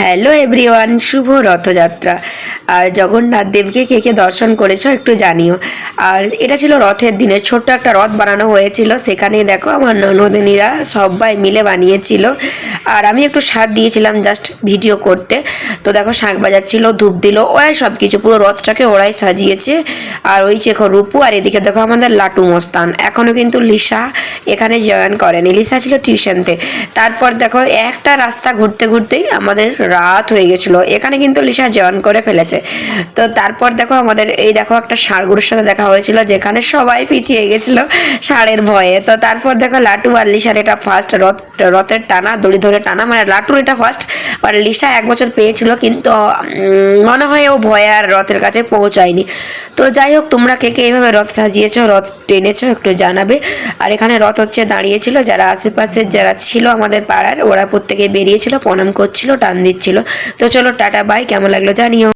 Hello everyone, শুভ রথযাত্রা। আর জগন্নাথ দেবকে কে কে দর্শন করেছো একটু জানিও। আর এটা ছিল রথের দিনে ছোট্ট একটা রথ বানানো হয়েছিল, সেখানে দেখো আমার ননদিনীরা সবাই মিলে বানিয়েছিল। আর আমি একটু সাথ দিয়েছিলাম জাস্ট ভিডিও করতে। তো দেখো শাঁখ বাজাচ্ছিল, ধূপ দিল, ওরাই সব কিছু পুরো রথটাকে ওরাই সাজিয়েছে। আর ওই চেখো রূপু, আর এদিকে দেখো আমাদের লাটু মস্তান। এখনও কিন্তু লিসা এখানে জয়েন করেনি, লিসা ছিল টিউশনতে। তারপর দেখো একটা রাস্তা ঘুরতে ঘুরতেই আমাদের রাত হয়ে গেছিলো, এখানে কিন্তু লিসা জয়েন করে ফেলেছে। তো তারপর দেখো আমাদের এই দেখো একটা ষাঁড়গুলোর সাথে দেখা হয়েছিল, যেখানে সবাই পিছিয়ে গেছিলো ষাঁড়ের ভয়ে। তো তারপর দেখো লাটু আর লিসার এটা ফার্স্ট রথের টানা, দড়ি ধরে টানা, মানে লাটুর এটা ফার্স্ট। আর লিসা 1 বছর পেয়েছিল, কিন্তু মনে হয় ও ভয়ে আর রথের কাছে পৌঁছায়নি। তো যাই হোক, তোমরা কে কে এইভাবে রথ সাজিয়েছো, রথ টেনেছো একটু জানাবে। আর এখানে রথ হচ্ছে দাঁড়িয়েছিল, যারা আশেপাশে যারা ছিল আমাদের পাড়ার, ওরা প্রত্যেকে বেরিয়েছিল, প্রণাম করছিল, টান দিচ্ছিল। তো চলো টাটা বাই, কেমন লাগলো জানিও।